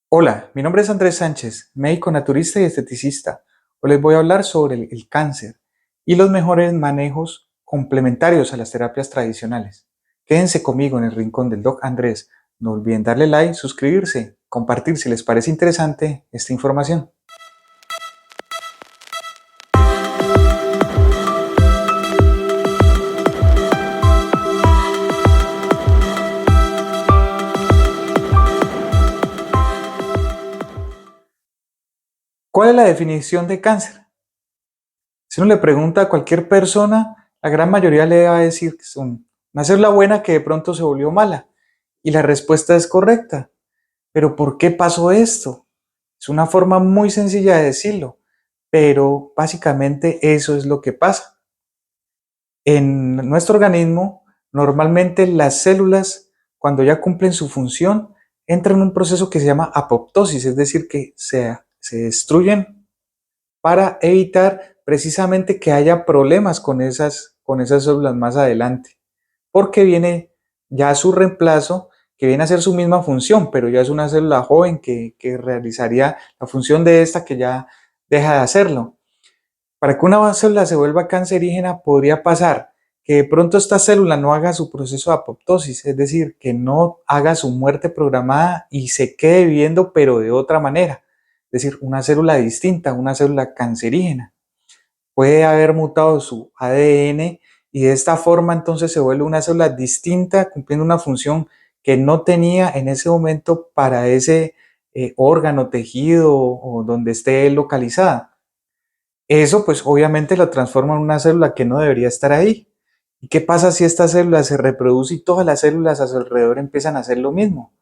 Hola, mi nombre es Andrés Sánchez, médico naturista y esteticista. Hoy les voy a hablar sobre el cáncer y los mejores manejos complementarios a las terapias tradicionales. Quédense conmigo en el rincón del Doc Andrés. No olviden darle like, suscribirse, compartir si les parece interesante esta información. ¿Cuál es la definición de cáncer? Si uno le pregunta a cualquier persona, la gran mayoría le va a decir que es una célula buena que de pronto se volvió mala. Y la respuesta es correcta. Pero ¿por qué pasó esto? Es una forma muy sencilla de decirlo, pero básicamente eso es lo que pasa. En nuestro organismo, normalmente las células, cuando ya cumplen su función, entran en un proceso que se llama apoptosis, es decir, que se destruyen para evitar precisamente que haya problemas con esas células más adelante, porque viene ya su reemplazo, que viene a hacer su misma función, pero ya es una célula joven que realizaría la función de esta que ya deja de hacerlo. Para que una célula se vuelva cancerígena podría pasar que de pronto esta célula no haga su proceso de apoptosis, es decir, que no haga su muerte programada y se quede viviendo pero de otra manera, es decir, una célula distinta, una célula cancerígena. Puede haber mutado su ADN y de esta forma entonces se vuelve una célula distinta cumpliendo una función que no tenía en ese momento para ese órgano, tejido o donde esté localizada. Eso pues obviamente lo transforma en una célula que no debería estar ahí. ¿Y qué pasa si esta célula se reproduce y todas las células a su alrededor empiezan a hacer lo mismo?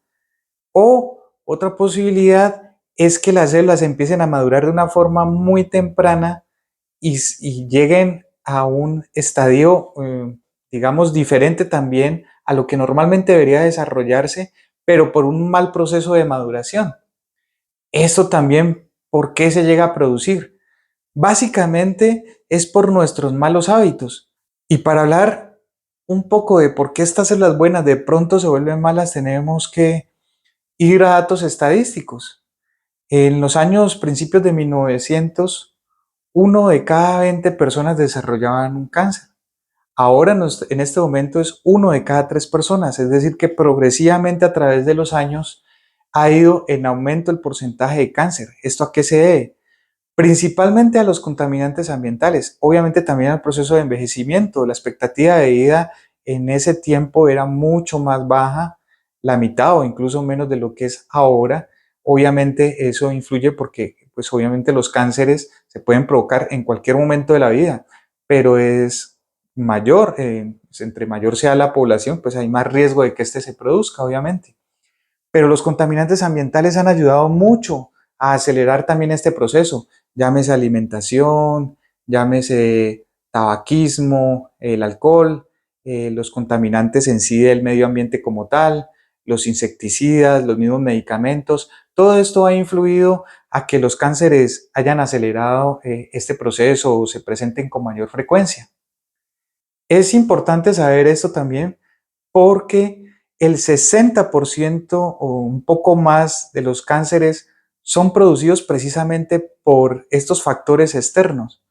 O otra posibilidad es que las células empiecen a madurar de una forma muy temprana y lleguen a un estadio, digamos, diferente también a lo que normalmente debería desarrollarse, pero por un mal proceso de maduración. Eso también, ¿por qué se llega a producir? Básicamente es por nuestros malos hábitos. Y para hablar un poco de por qué estas células buenas de pronto se vuelven malas, tenemos que ir a datos estadísticos. En los años principios de 1900, uno de cada 20 personas desarrollaban un cáncer. Ahora en este momento es uno de cada 3 personas, es decir, que progresivamente a través de los años ha ido en aumento el porcentaje de cáncer. ¿Esto a qué se debe? Principalmente a los contaminantes ambientales, obviamente también al proceso de envejecimiento. La expectativa de vida en ese tiempo era mucho más baja, la mitad o incluso menos de lo que es ahora. Obviamente eso influye porque pues obviamente los cánceres se pueden provocar en cualquier momento de la vida, pero es mayor, pues entre mayor sea la población, pues hay más riesgo de que este se produzca, obviamente. Pero los contaminantes ambientales han ayudado mucho a acelerar también este proceso. Llámese alimentación, llámese tabaquismo, el alcohol, los contaminantes en sí del medio ambiente como tal, los insecticidas, los mismos medicamentos. Todo esto ha influido a que los cánceres hayan acelerado este proceso o se presenten con mayor frecuencia. Es importante saber esto también porque el 60% o un poco más de los cánceres son producidos precisamente por estos factores externos.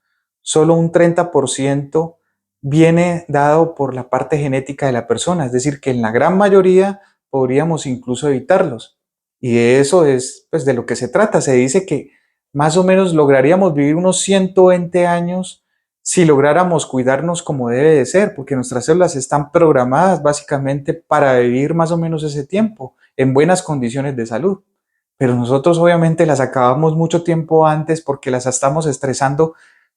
Solo un 30% viene dado por la parte genética de la persona, es decir, que en la gran mayoría podríamos incluso evitarlos. Y de eso es pues, de lo que se trata. Se dice que más o menos lograríamos vivir unos 120 años si lográramos cuidarnos como debe de ser, porque nuestras células están programadas básicamente para vivir más o menos ese tiempo en buenas condiciones de salud. Pero nosotros obviamente las acabamos mucho tiempo antes porque las estamos estresando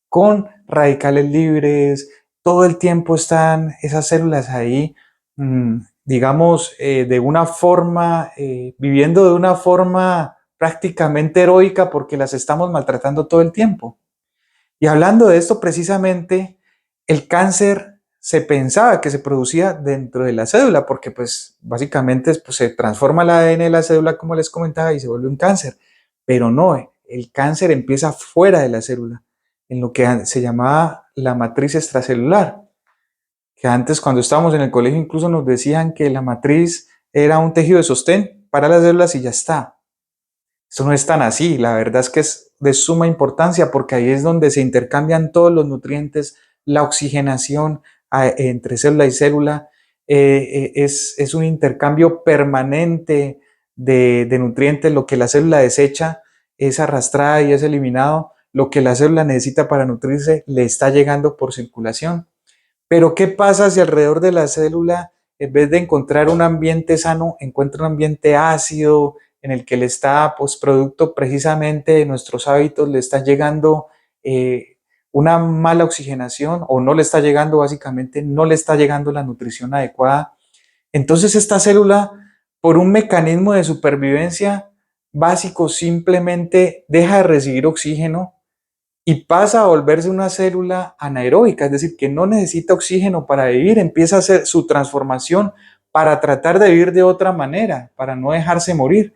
con radicales libres, todo el tiempo están esas células ahí, digamos, de una forma, viviendo de una forma prácticamente heroica porque las estamos maltratando todo el tiempo. Y hablando de esto precisamente, el cáncer se pensaba que se producía dentro de la cédula, porque pues básicamente pues, se transforma el ADN de la célula, como les comentaba, y se vuelve un cáncer. Pero no, el cáncer empieza fuera de la célula, en lo que se llamaba la matriz extracelular, que antes cuando estábamos en el colegio incluso nos decían que la matriz era un tejido de sostén para las células y ya está. Eso no es tan así, la verdad es que es de suma importancia porque ahí es donde se intercambian todos los nutrientes, la oxigenación entre célula y célula, es un intercambio permanente de nutrientes, lo que la célula desecha es arrastrada y es eliminado, lo que la célula necesita para nutrirse le está llegando por circulación. Pero ¿qué pasa si alrededor de la célula, en vez de encontrar un ambiente sano, encuentra un ambiente ácido en el que le está, pues producto precisamente de nuestros hábitos, le está llegando una mala oxigenación o no le está llegando, básicamente, no le está llegando la nutrición adecuada? Entonces esta célula, por un mecanismo de supervivencia básico, simplemente deja de recibir oxígeno y pasa a volverse una célula anaeróbica, es decir, que no necesita oxígeno para vivir, empieza a hacer su transformación para tratar de vivir de otra manera, para no dejarse morir.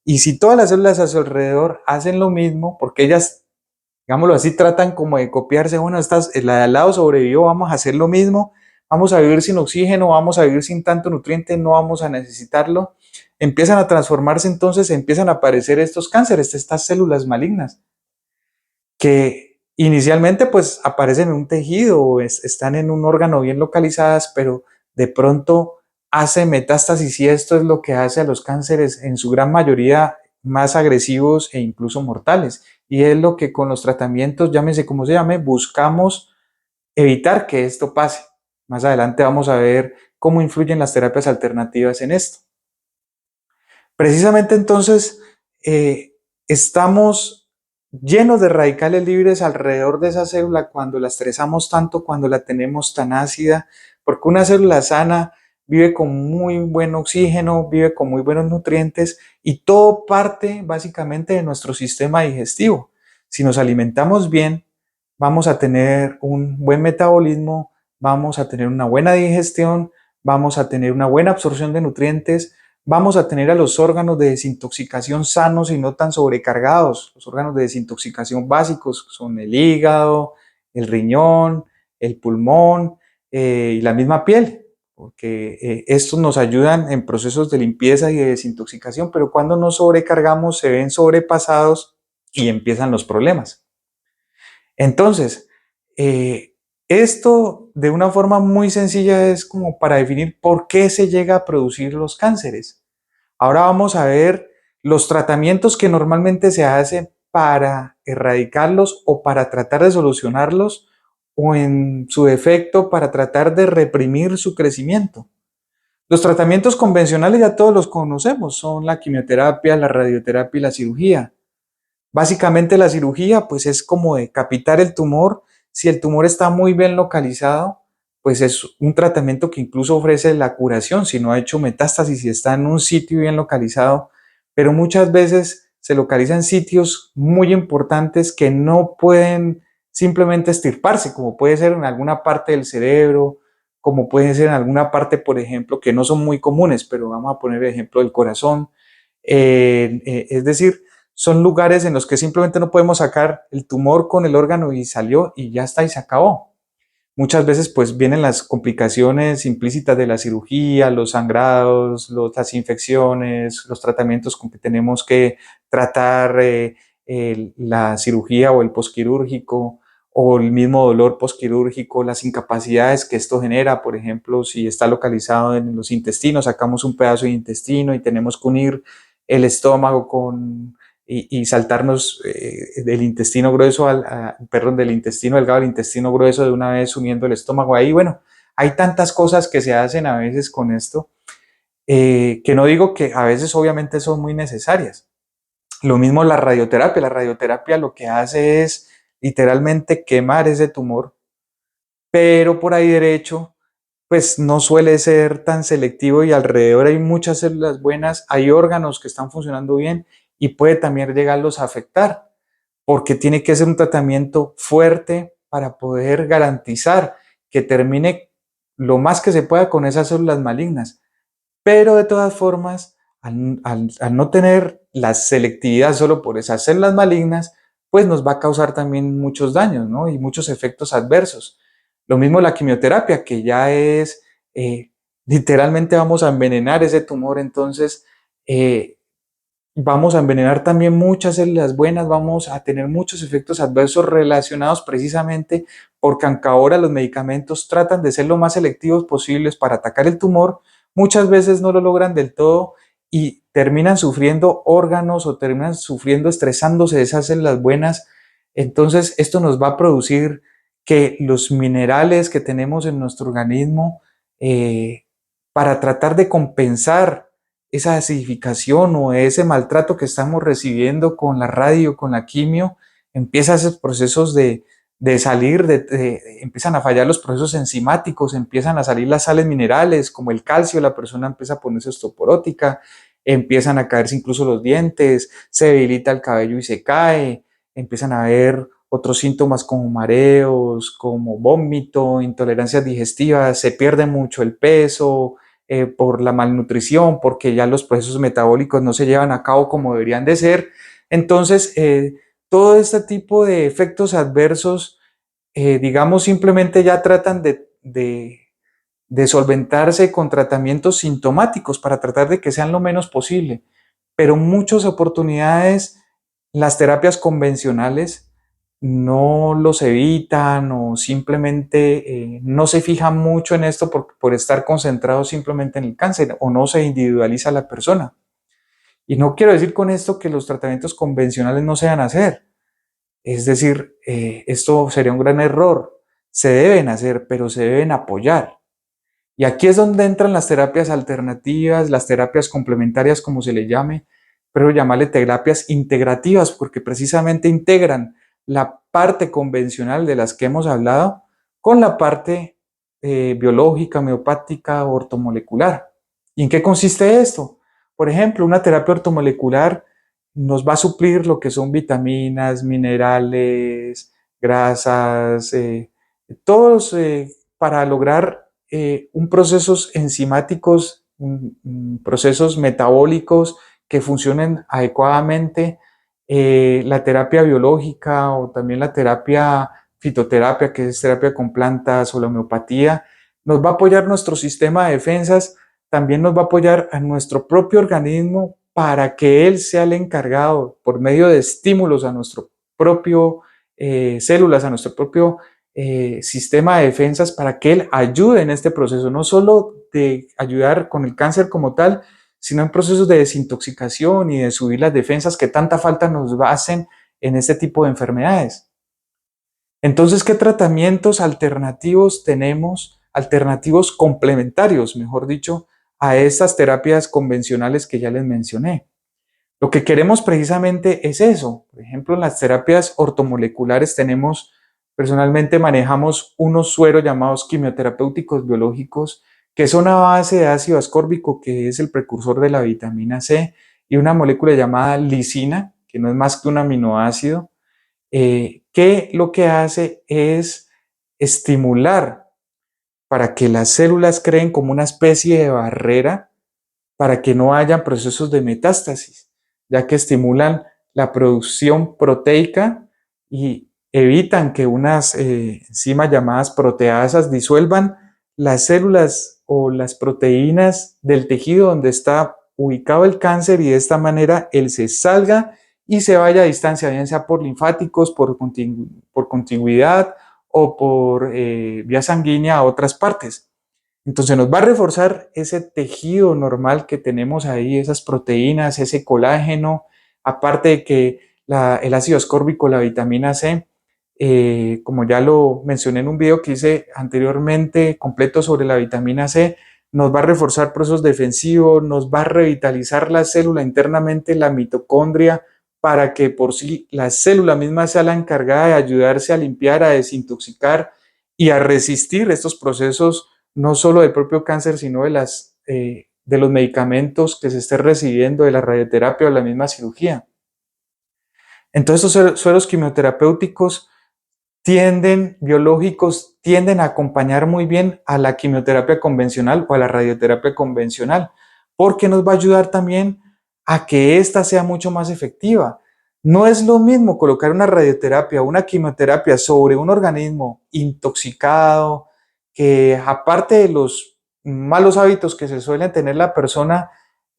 Y si todas las células a su alrededor hacen lo mismo, porque ellas, digámoslo así, tratan como de copiarse, bueno, la de al lado sobrevivió, vamos a hacer lo mismo, vamos a vivir sin oxígeno, vamos a vivir sin tanto nutriente, no vamos a necesitarlo, empiezan a transformarse, entonces empiezan a aparecer estos cánceres, estas células malignas que inicialmente pues aparecen en un tejido o están en un órgano bien localizadas, pero de pronto hace metástasis y esto es lo que hace a los cánceres en su gran mayoría más agresivos e incluso mortales. Y es lo que con los tratamientos, llámese como se llame, buscamos evitar que esto pase. Más adelante vamos a ver cómo influyen las terapias alternativas en esto. Precisamente entonces estamos llenos de radicales libres alrededor de esa célula cuando la estresamos tanto, cuando la tenemos tan ácida, porque una célula sana vive con muy buen oxígeno, vive con muy buenos nutrientes y todo parte básicamente de nuestro sistema digestivo. Si nos alimentamos bien, vamos a tener un buen metabolismo, vamos a tener una buena digestión, vamos a tener una buena absorción de nutrientes, vamos a tener a los órganos de desintoxicación sanos y no tan sobrecargados. Los órganos de desintoxicación básicos son el hígado, el riñón, el pulmón y la misma piel, porque estos nos ayudan en procesos de limpieza y de desintoxicación, pero cuando nos sobrecargamos se ven sobrepasados y empiezan los problemas. Entonces, esto de una forma muy sencilla es como para definir por qué se llega a producir los cánceres. Ahora vamos a ver los tratamientos que normalmente se hacen para erradicarlos o para tratar de solucionarlos o en su defecto para tratar de reprimir su crecimiento. Los tratamientos convencionales ya todos los conocemos, son la quimioterapia, la radioterapia y la cirugía. Básicamente la cirugía pues es como decapitar el tumor. Si el tumor está muy bien localizado, pues es un tratamiento que incluso ofrece la curación si no ha hecho metástasis y está en un sitio bien localizado, pero muchas veces se localiza en sitios muy importantes que no pueden simplemente extirparse, como puede ser en alguna parte del cerebro, como puede ser en alguna parte, por ejemplo, que no son muy comunes, pero vamos a poner el ejemplo del corazón. Es decir, son lugares en los que simplemente no podemos sacar el tumor con el órgano y salió y ya está y se acabó. Muchas veces pues vienen las complicaciones implícitas de la cirugía, los sangrados, las infecciones, los tratamientos con que tenemos que tratar la cirugía o el posquirúrgico o el mismo dolor posquirúrgico, las incapacidades que esto genera, por ejemplo, si está localizado en los intestinos, sacamos un pedazo de intestino y tenemos que unir el estómago con y saltarnos del intestino grueso perdón, del intestino delgado al intestino grueso de una vez uniendo el estómago ahí. Bueno, hay tantas cosas que se hacen a veces con esto, que no digo que a veces obviamente son muy necesarias. Lo mismo la radioterapia lo que hace es literalmente quemar ese tumor, pero por ahí derecho pues no suele ser tan selectivo y alrededor hay muchas células buenas, hay órganos que están funcionando bien y puede también llegarlos a afectar, porque tiene que ser un tratamiento fuerte para poder garantizar que termine lo más que se pueda con esas células malignas. Pero de todas formas, al no tener la selectividad solo por esas células malignas, pues nos va a causar también muchos daños, ¿no? Y muchos efectos adversos. Lo mismo la quimioterapia, que ya es, literalmente vamos a envenenar ese tumor, entonces vamos a envenenar también muchas células buenas, vamos a tener muchos efectos adversos relacionados precisamente porque aunque ahora los medicamentos tratan de ser lo más selectivos posibles para atacar el tumor, muchas veces no lo logran del todo y terminan sufriendo órganos o terminan sufriendo, estresándose de esas células buenas. Entonces, esto nos va a producir que los minerales que tenemos en nuestro organismo, para tratar de compensar esa acidificación o ese maltrato que estamos recibiendo con la radio, con la quimio, empieza esos procesos de salir, empiezan a fallar los procesos enzimáticos, empiezan a salir las sales minerales como el calcio, la persona empieza a ponerse osteoporótica, empiezan a caerse incluso los dientes, se debilita el cabello y se cae, empiezan a haber otros síntomas como mareos, como vómito, intolerancias digestivas, se pierde mucho el peso, por la malnutrición, porque ya los procesos metabólicos no se llevan a cabo como deberían de ser. Entonces, todo este tipo de efectos adversos, digamos, simplemente ya tratan de solventarse con tratamientos sintomáticos para tratar de que sean lo menos posible. Pero muchas oportunidades, las terapias convencionales no los evitan o simplemente no se fijan mucho en esto por estar concentrados simplemente en el cáncer o no se individualiza la persona. Y no quiero decir con esto que los tratamientos convencionales no se van a hacer. Es decir, esto sería un gran error. Se deben hacer, pero se deben apoyar. Y aquí es donde entran las terapias alternativas, las terapias complementarias, como se le llame, pero llamarle terapias integrativas, porque precisamente integran la parte convencional de las que hemos hablado con la parte biológica, homeopática, ortomolecular. ¿Y en qué consiste esto? Por ejemplo, una terapia ortomolecular nos va a suplir lo que son vitaminas, minerales, grasas, todos para lograr un procesos enzimáticos, procesos metabólicos que funcionen adecuadamente, la terapia biológica o también la terapia fitoterapia, que es terapia con plantas o la homeopatía, nos va a apoyar nuestro sistema de defensas, también nos va a apoyar a nuestro propio organismo para que él sea el encargado por medio de estímulos a nuestro propio células, a nuestro propio sistema de defensas para que él ayude en este proceso, no solo de ayudar con el cáncer como tal, sino en procesos de desintoxicación y de subir las defensas que tanta falta nos hacen en este tipo de enfermedades. Entonces, ¿qué tratamientos alternativos tenemos? Alternativos complementarios, mejor dicho, a estas terapias convencionales que ya les mencioné. Lo que queremos precisamente es eso. Por ejemplo, en las terapias ortomoleculares personalmente manejamos unos sueros llamados quimioterapéuticos biológicos, que son a base de ácido ascórbico, que es el precursor de la vitamina C, y una molécula llamada lisina, que no es más que un aminoácido, que lo que hace es estimular para que las células creen como una especie de barrera para que no haya procesos de metástasis, ya que estimulan la producción proteica y evitan que unas enzimas llamadas proteasas disuelvan las células o las proteínas del tejido donde está ubicado el cáncer y de esta manera él se salga y se vaya a distancia, bien sea por linfáticos, por contigüidad o por vía sanguínea a otras partes. Entonces nos va a reforzar ese tejido normal que tenemos ahí, esas proteínas, ese colágeno, aparte de que el ácido ascórbico, la vitamina C, como ya lo mencioné en un video que hice anteriormente completo sobre la vitamina C, nos va a reforzar procesos defensivos, nos va a revitalizar la célula internamente, la mitocondria, para que por sí la célula misma sea la encargada de ayudarse a limpiar, a desintoxicar y a resistir estos procesos no solo del propio cáncer, sino de los medicamentos que se esté recibiendo, de la radioterapia o la misma cirugía. Entonces, estos sueros quimioterapéuticos biológicos, tienden a acompañar muy bien a la quimioterapia convencional o a la radioterapia convencional, porque nos va a ayudar también a que ésta sea mucho más efectiva. No es lo mismo colocar una radioterapia o una quimioterapia sobre un organismo intoxicado, que aparte de los malos hábitos que se suelen tener la persona,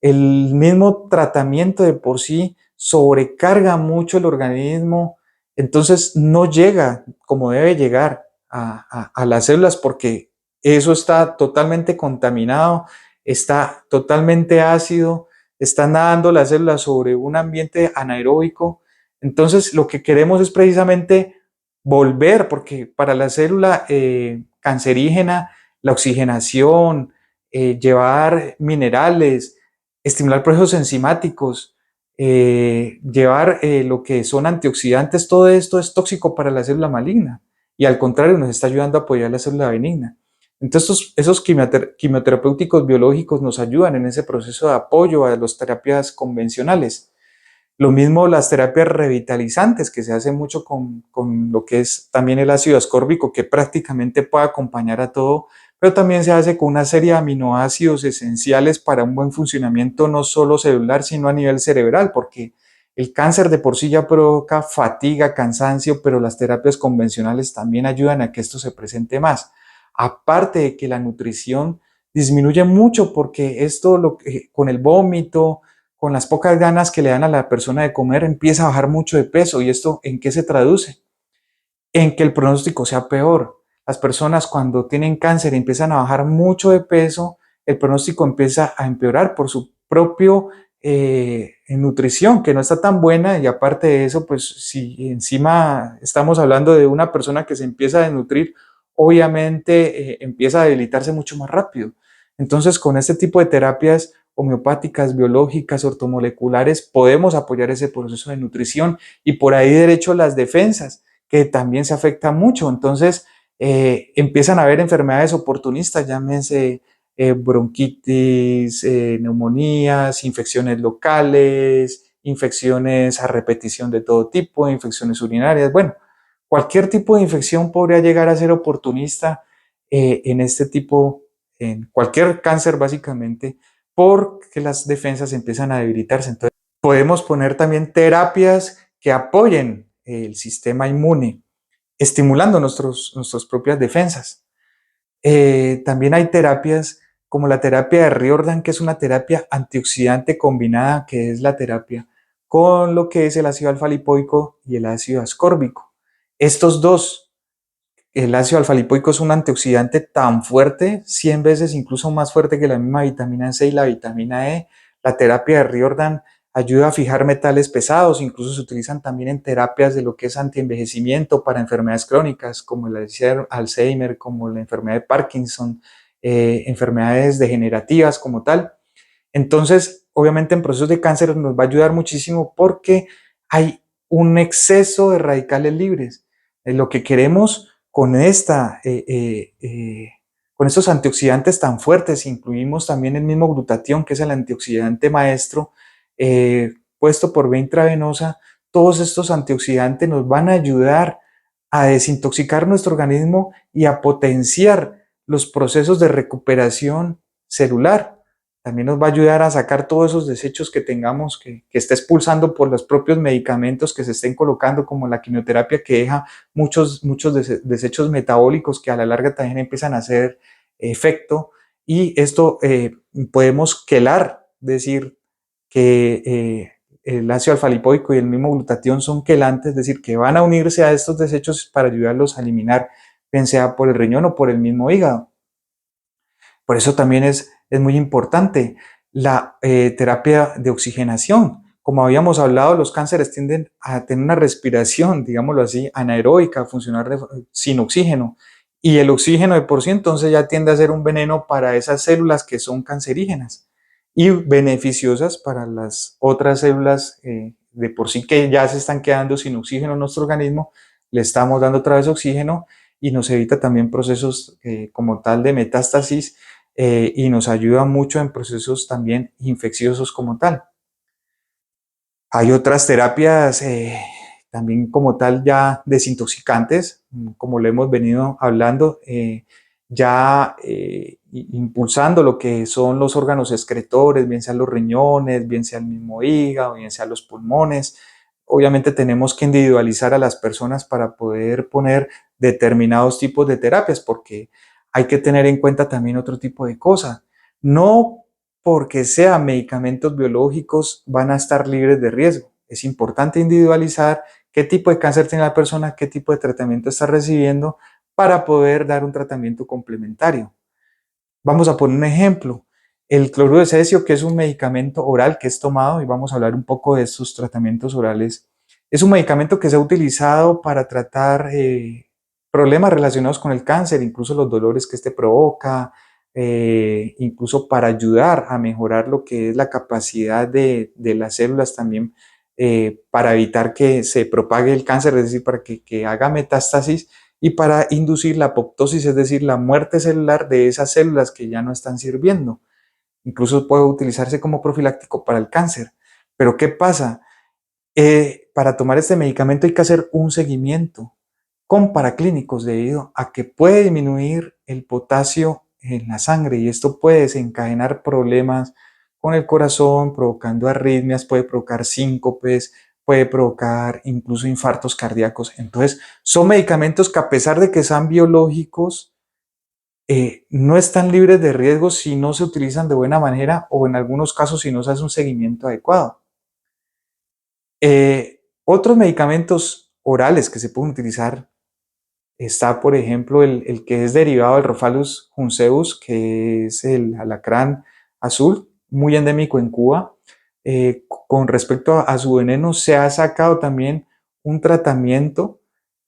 el mismo tratamiento de por sí sobrecarga mucho el organismo, entonces no llega como debe llegar a las células porque eso está totalmente contaminado, está totalmente ácido, están nadando las células sobre un ambiente anaeróbico. Entonces lo que queremos es precisamente volver, porque para la célula cancerígena, la oxigenación, llevar minerales, estimular procesos enzimáticos, llevar lo que son antioxidantes, todo esto es tóxico para la célula maligna y al contrario nos está ayudando a apoyar la célula benigna. Entonces esos quimioterapéuticos biológicos nos ayudan en ese proceso de apoyo a las terapias convencionales. Lo mismo las terapias revitalizantes, que se hace mucho con lo que es también el ácido ascórbico, que prácticamente puede acompañar a todo, pero también se hace con una serie de aminoácidos esenciales para un buen funcionamiento no solo celular, sino a nivel cerebral, porque el cáncer de por sí ya provoca fatiga, cansancio, pero las terapias convencionales también ayudan a que esto se presente más. Aparte de que la nutrición disminuye mucho, porque esto con el vómito, con las pocas ganas que le dan a la persona de comer, empieza a bajar mucho de peso. ¿Y esto en qué se traduce? En que el pronóstico sea peor. Las personas cuando tienen cáncer y empiezan a bajar mucho de peso, el pronóstico empieza a empeorar por su propio nutrición, que no está tan buena, y aparte de eso, pues si encima estamos hablando de una persona que se empieza a desnutrir, obviamente empieza a debilitarse mucho más rápido. Entonces, con este tipo de terapias homeopáticas, biológicas, ortomoleculares, podemos apoyar ese proceso de nutrición y por ahí derecho las defensas que también se afecta mucho. Entonces, empiezan a haber enfermedades oportunistas, llámense bronquitis, neumonías, infecciones locales, infecciones a repetición de todo tipo, infecciones urinarias. Bueno, cualquier tipo de infección podría llegar a ser oportunista en este tipo, en cualquier cáncer básicamente, porque las defensas empiezan a debilitarse. Entonces, podemos poner también terapias que apoyen el sistema inmune, estimulando nuestras propias defensas. También hay terapias como la terapia de Riordan, que es una terapia antioxidante combinada, que es la terapia con lo que es el ácido alfa-lipoico y el ácido ascórbico. Estos dos, el ácido alfa-lipoico es un antioxidante tan fuerte, 100 veces incluso más fuerte que la misma vitamina C y la vitamina E. La terapia de Riordan ayuda a fijar metales pesados, incluso se utilizan también en terapias de lo que es antienvejecimiento para enfermedades crónicas como el Alzheimer, como la enfermedad de Parkinson, enfermedades degenerativas como tal. Entonces, obviamente en procesos de cáncer nos va a ayudar muchísimo porque hay un exceso de radicales libres. Lo que queremos con estos antioxidantes tan fuertes, incluimos también el mismo glutatión, que es el antioxidante maestro, puesto por vía intravenosa. Todos estos antioxidantes nos van a ayudar a desintoxicar nuestro organismo y a potenciar los procesos de recuperación celular. También nos va a ayudar a sacar todos esos desechos que tengamos, que esté expulsando por los propios medicamentos que se estén colocando, como la quimioterapia, que deja muchos desechos metabólicos que a la larga también empiezan a hacer efecto. Y esto podemos quelar, decir que el ácido alfa-lipoico y el mismo glutatión son quelantes, es decir, que van a unirse a estos desechos para ayudarlos a eliminar, bien sea por el riñón o por el mismo hígado. Por eso también es muy importante la terapia de oxigenación. Como habíamos hablado, los cánceres tienden a tener una respiración, digámoslo así, anaeróbica, a funcionar sin oxígeno. Y el oxígeno de por sí entonces ya tiende a ser un veneno para esas células que son cancerígenas y beneficiosas para las otras células de por sí que ya se están quedando sin oxígeno en nuestro organismo. Le estamos dando otra vez oxígeno y nos evita también procesos como tal de metástasis y nos ayuda mucho en procesos también infecciosos como tal. Hay otras terapias también como tal ya desintoxicantes, como lo hemos venido hablando, ya impulsando lo que son los órganos excretores, bien sean los riñones, bien sea el mismo hígado, bien sean los pulmones. Obviamente tenemos que individualizar a las personas para poder poner determinados tipos de terapias, porque hay que tener en cuenta también otro tipo de cosas. No porque sean medicamentos biológicos van a estar libres de riesgo. Es importante individualizar qué tipo de cáncer tiene la persona, qué tipo de tratamiento está recibiendo para poder dar un tratamiento complementario. Vamos a poner un ejemplo. El cloruro de cesio, que es un medicamento oral que es tomado, y vamos a hablar un poco de estos tratamientos orales, es un medicamento que se ha utilizado para tratar problemas relacionados con el cáncer, incluso los dolores que este provoca, incluso para ayudar a mejorar lo que es la capacidad de las células también para evitar que se propague el cáncer, es decir, para que haga metástasis y para inducir la apoptosis, es decir, la muerte celular de esas células que ya no están sirviendo. Incluso puede utilizarse como profiláctico para el cáncer. Pero ¿qué pasa? Para tomar este medicamento hay que hacer un seguimiento con paraclínicos debido a que puede disminuir el potasio en la sangre y esto puede desencadenar problemas con el corazón, provocando arritmias, puede provocar síncopes, puede provocar incluso infartos cardíacos. Entonces, son medicamentos que a pesar de que sean biológicos, no están libres de riesgos si no se utilizan de buena manera o en algunos casos si no se hace un seguimiento adecuado. Otros medicamentos orales que se pueden utilizar está, por ejemplo, el que es derivado del Rhophalus junceus, que es el alacrán azul, muy endémico en Cuba. Con respecto a su veneno, se ha sacado también un tratamiento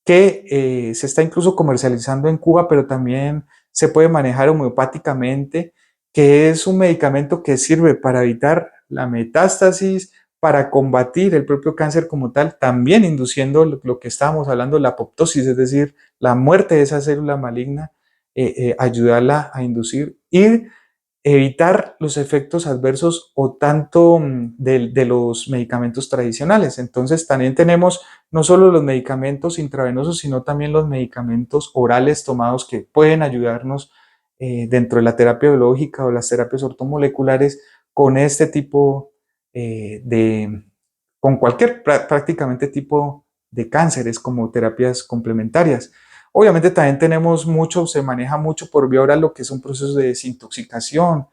que se está incluso comercializando en Cuba, pero también se puede manejar homeopáticamente, que es un medicamento que sirve para evitar la metástasis, para combatir el propio cáncer como tal, también induciendo lo que estábamos hablando, la apoptosis, es decir, la muerte de esa célula maligna, ayudarla a inducir y evitar los efectos adversos o tanto de los medicamentos tradicionales. Entonces también tenemos no solo los medicamentos intravenosos, sino también los medicamentos orales tomados que pueden ayudarnos dentro de la terapia biológica o las terapias ortomoleculares con este tipo con cualquier prácticamente tipo de cánceres como terapias complementarias. Obviamente también tenemos mucho, se maneja mucho por vía oral lo que son procesos de desintoxicación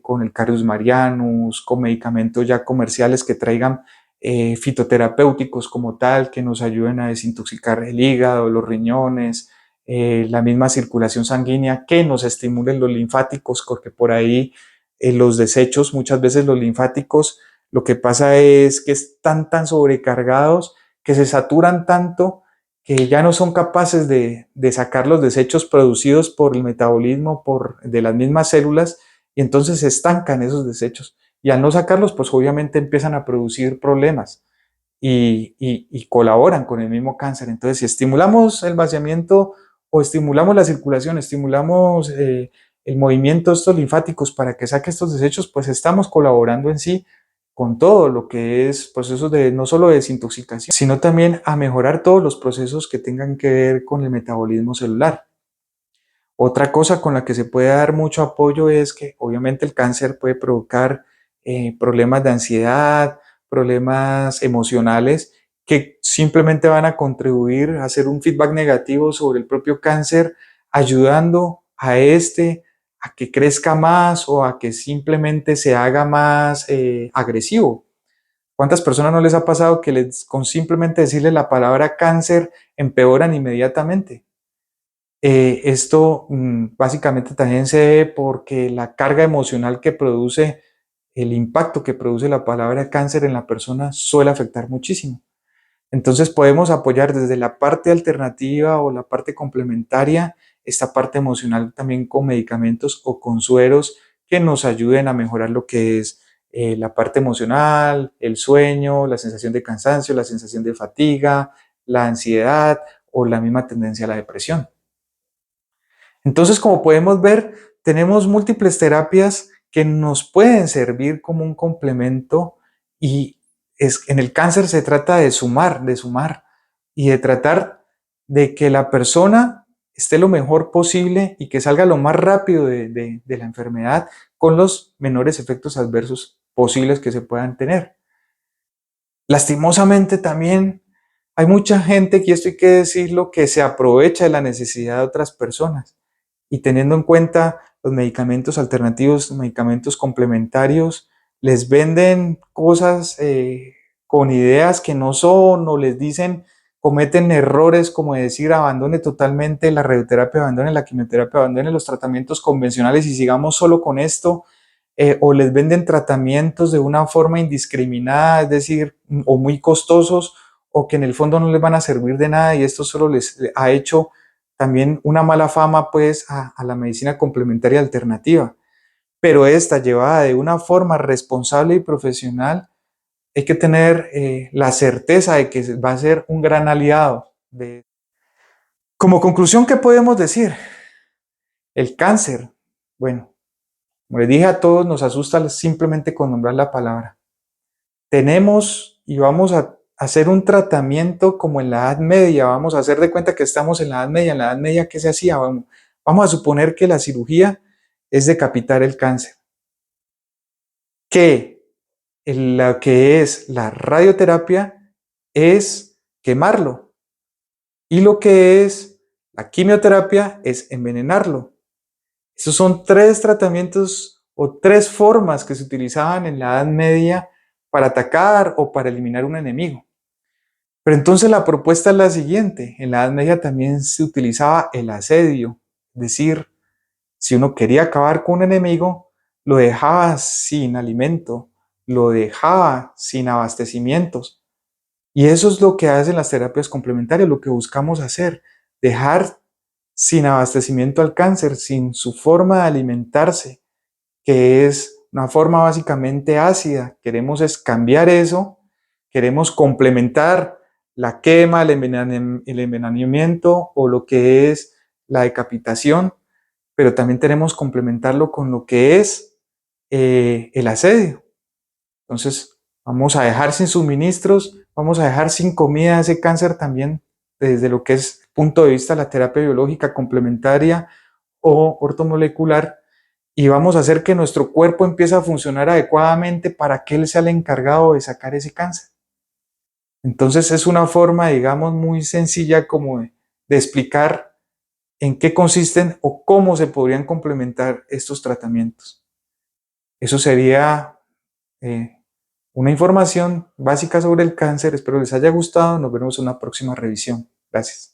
con el Carius marianus, con medicamentos ya comerciales que traigan fitoterapéuticos como tal, que nos ayuden a desintoxicar el hígado, los riñones, la misma circulación sanguínea, que nos estimulen los linfáticos, porque por ahí los desechos, muchas veces los linfáticos, lo que pasa es que están tan sobrecargados, que se saturan tanto, que ya no son capaces de sacar los desechos producidos por el metabolismo de las mismas células y entonces se estancan esos desechos. Y al no sacarlos, pues obviamente empiezan a producir problemas y colaboran con el mismo cáncer. Entonces, si estimulamos el vaciamiento o estimulamos la circulación, estimulamos el movimiento de estos linfáticos para que saque estos desechos, pues estamos colaborando en sí con todo lo que es procesos de no solo de desintoxicación, sino también a mejorar todos los procesos que tengan que ver con el metabolismo celular. Otra cosa con la que se puede dar mucho apoyo es que obviamente el cáncer puede provocar problemas de ansiedad, problemas emocionales que simplemente van a contribuir a hacer un feedback negativo sobre el propio cáncer, ayudando a este a que crezca más o a que simplemente se haga más agresivo. ¿Cuántas personas no les ha pasado que con simplemente decirle la palabra cáncer empeoran inmediatamente? Esto básicamente también se debe porque la carga emocional que produce, el impacto que produce la palabra cáncer en la persona suele afectar muchísimo. Entonces podemos apoyar desde la parte alternativa o la parte complementaria, esta parte emocional también con medicamentos o con sueros que nos ayuden a mejorar lo que es la parte emocional, el sueño, la sensación de cansancio, la sensación de fatiga, la ansiedad o la misma tendencia a la depresión. Entonces, como podemos ver, tenemos múltiples terapias que nos pueden servir como un complemento y en el cáncer se trata de sumar y de tratar de que la persona esté lo mejor posible y que salga lo más rápido de la enfermedad con los menores efectos adversos posibles que se puedan tener. Lastimosamente también hay mucha gente, y esto hay que decirlo, que se aprovecha de la necesidad de otras personas y teniendo en cuenta los medicamentos alternativos, los medicamentos complementarios, les venden cosas con ideas que no son, o les dicen, cometen errores como decir abandone totalmente la radioterapia, abandone la quimioterapia, abandone los tratamientos convencionales y sigamos solo con esto, o les venden tratamientos de una forma indiscriminada, es decir, o muy costosos, o que en el fondo no les van a servir de nada, y esto solo les ha hecho también una mala fama pues a la medicina complementaria alternativa. Pero esta llevada de una forma responsable y profesional, hay que tener la certeza de que va a ser un gran aliado. Como conclusión, ¿qué podemos decir? El cáncer, bueno, como les dije, a todos nos asusta simplemente con nombrar la palabra. Tenemos y vamos a hacer un tratamiento como en la Edad Media, vamos a hacer de cuenta que estamos en la Edad Media, ¿qué se hacía? Vamos a suponer que la cirugía es decapitar el cáncer, que lo que es la radioterapia es quemarlo, y lo que es la quimioterapia es envenenarlo. Esos son tres tratamientos o tres formas que se utilizaban en la Edad Media para atacar o para eliminar un enemigo. Pero entonces la propuesta es la siguiente. En la Edad Media también se utilizaba el asedio, es decir, si uno quería acabar con un enemigo, lo dejaba sin alimento, lo dejaba sin abastecimientos. Y eso es lo que hacen las terapias complementarias, lo que buscamos hacer, dejar sin abastecimiento al cáncer, sin su forma de alimentarse, que es una forma básicamente ácida. Queremos es cambiar eso, queremos complementar la quema, el envenenamiento o lo que es la decapitación, pero también tenemos que complementarlo con lo que es el asedio. Entonces, vamos a dejar sin suministros, vamos a dejar sin comida ese cáncer también desde lo que es punto de vista de la terapia biológica complementaria o ortomolecular, y vamos a hacer que nuestro cuerpo empiece a funcionar adecuadamente para que él sea el encargado de sacar ese cáncer. Entonces es una forma, digamos, muy sencilla como de explicar en qué consisten o cómo se podrían complementar estos tratamientos. Eso sería una información básica sobre el cáncer. Espero les haya gustado. Nos vemos en una próxima revisión. Gracias.